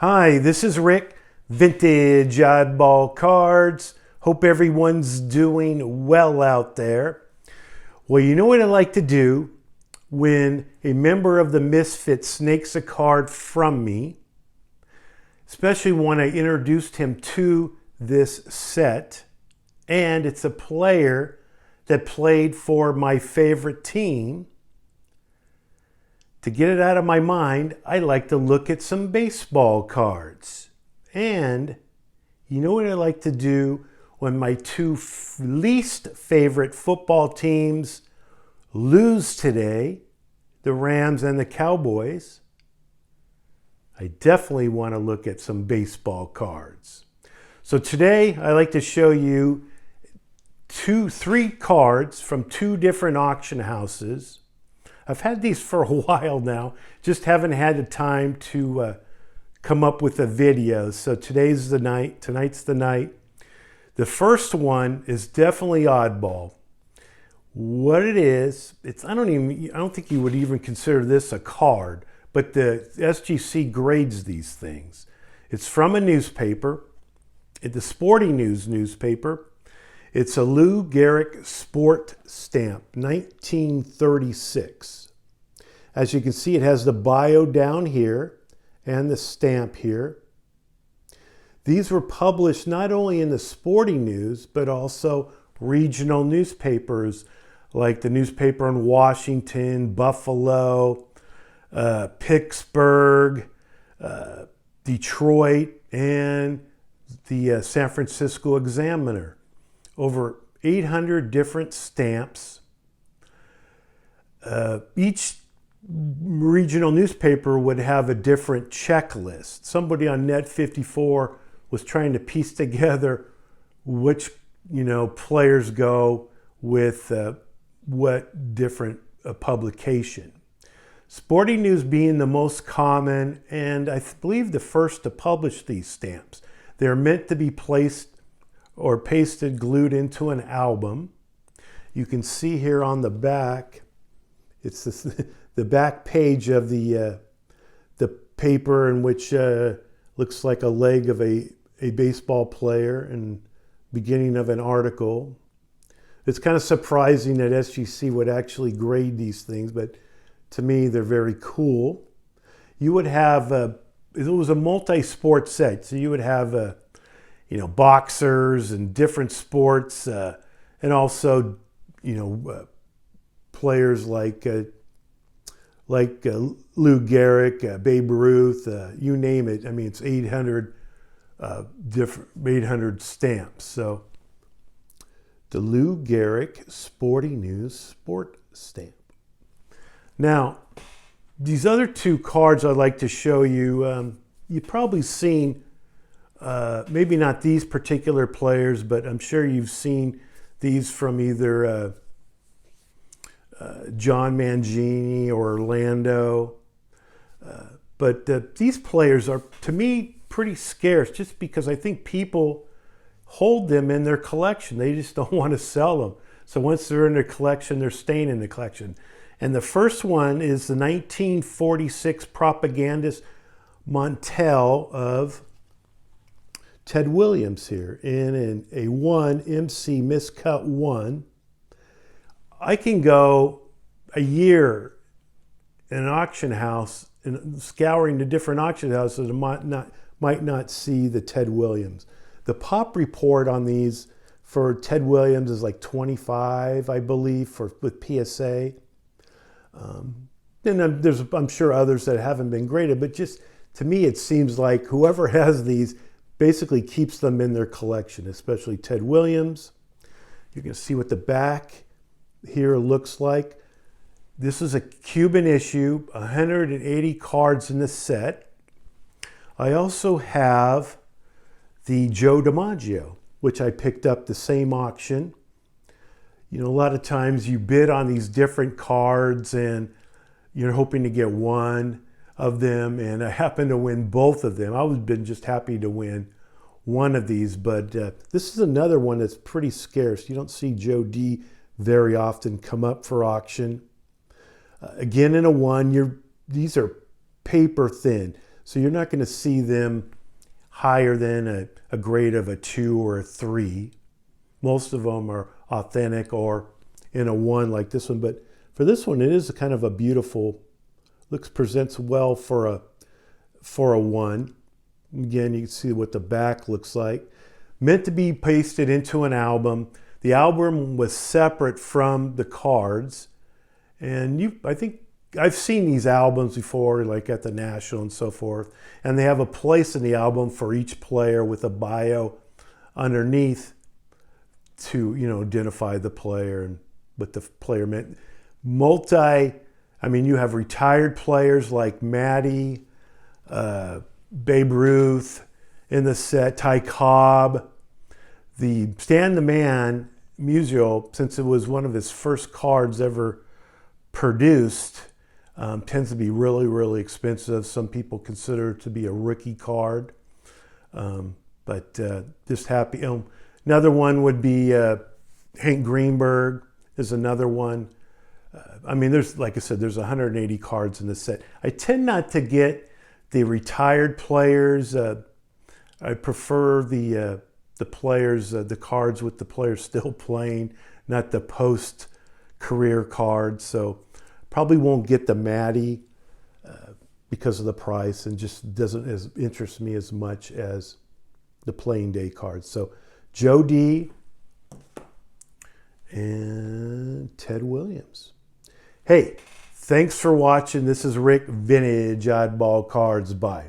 Hi, this is Rick, Vintage Oddball Cards. Hope everyone's doing well out there. Well, you know what I like to do when a member of the Misfit snakes a card from me, especially when I introduced him to this set, and it's a player that played for my favorite team. To get it out of my mind, I like to look at some baseball cards. And you know what I like to do when my two least favorite football teams lose today, the Rams and the Cowboys? I definitely want to look at some baseball cards. So today I like to show you three cards from two different auction houses. I've had these for a while now, just haven't had the time to come up with a video. So tonight's the night. The first one is definitely oddball. What it is, I don't think you would even consider this a card, but the SGC grades these things. It's from a newspaper, the Sporting News newspaper. It's a Lou Gehrig Sport stamp, 1936. As you can see, it has the bio down here and the stamp here. These were published not only in the Sporting News, but also regional newspapers like the newspaper in Washington, Buffalo, Pittsburgh, Detroit, and the San Francisco Examiner. Over 800 different stamps. Each regional newspaper would have a different checklist. Somebody on Net 54 was trying to piece together which players go with what different publication. Sporting News being the most common, and I believe the first to publish these stamps. They're meant to be placed or pasted, glued into an album. You can see here on the back, it's the back page of the paper, in which looks like a leg of a baseball player and beginning of an article. It's kind of surprising that SGC would actually grade these things, but to me, they're very cool. You would have, it was a multi-sport set, so you would have boxers and different sports, and also, players like Lou Gehrig, Babe Ruth, you name it. I mean, it's 800 stamps. So the Lou Gehrig Sporting News Sport stamp. Now, these other two cards I'd like to show you, you've probably seen. Maybe not these particular players, but I'm sure you've seen these from either John Mangini or Orlando. But these players are, to me, pretty scarce just because I think people hold them in their collection. They just don't want to sell them. So once they're in their collection, they're staying in the collection. And the first one is the 1946 propagandist Montel of Ted Williams here in a 1 MC miscut 1. I can go a year in an auction house and scouring the different auction houses and might not see the Ted Williams. The pop report on these for Ted Williams is like 25, I believe, with PSA. And I'm sure others that haven't been graded, but just to me it seems like whoever has these basically keeps them in their collection, especially Ted Williams. You can see what the back here looks like. This is a Cuban issue, 180 cards in the set. I also have the Joe DiMaggio, which I picked up the same auction. A lot of times you bid on these different cards and you're hoping to get one of them, and I happened to win both of them. I would have been just happy to win one of these, but this is another one that's pretty scarce. You don't see Joe D very often come up for auction. Again, in a 1, these are paper thin. So you're not going to see them higher than a grade of a 2 or a 3. Most of them are authentic or in a 1 like this one. But for this one, it is a kind of a beautiful, presents well for a 1. Again, you can see what the back looks like. Meant to be pasted into an album. The album was separate from the cards. And I think I've seen these albums before, like at the National and so forth. And they have a place in the album for each player with a bio underneath to, identify the player and what the player meant. You have retired players like Matty, Babe Ruth in the set, Ty Cobb. The Stan the Man Musial, since it was one of his first cards ever produced, tends to be really, really expensive. Some people consider it to be a rookie card. But just happy. Another one would be Hank Greenberg is another one. There's, like I said, there's 180 cards in the set. I tend not to get the retired players. I prefer the players, the cards with the players still playing, not the post-career cards. So probably won't get the Matty because of the price, and just doesn't interest me as much as the playing day cards. So Joe D and Ted Williams. Hey, thanks for watching. This is Rick, Vintage Oddball Cards. Bye.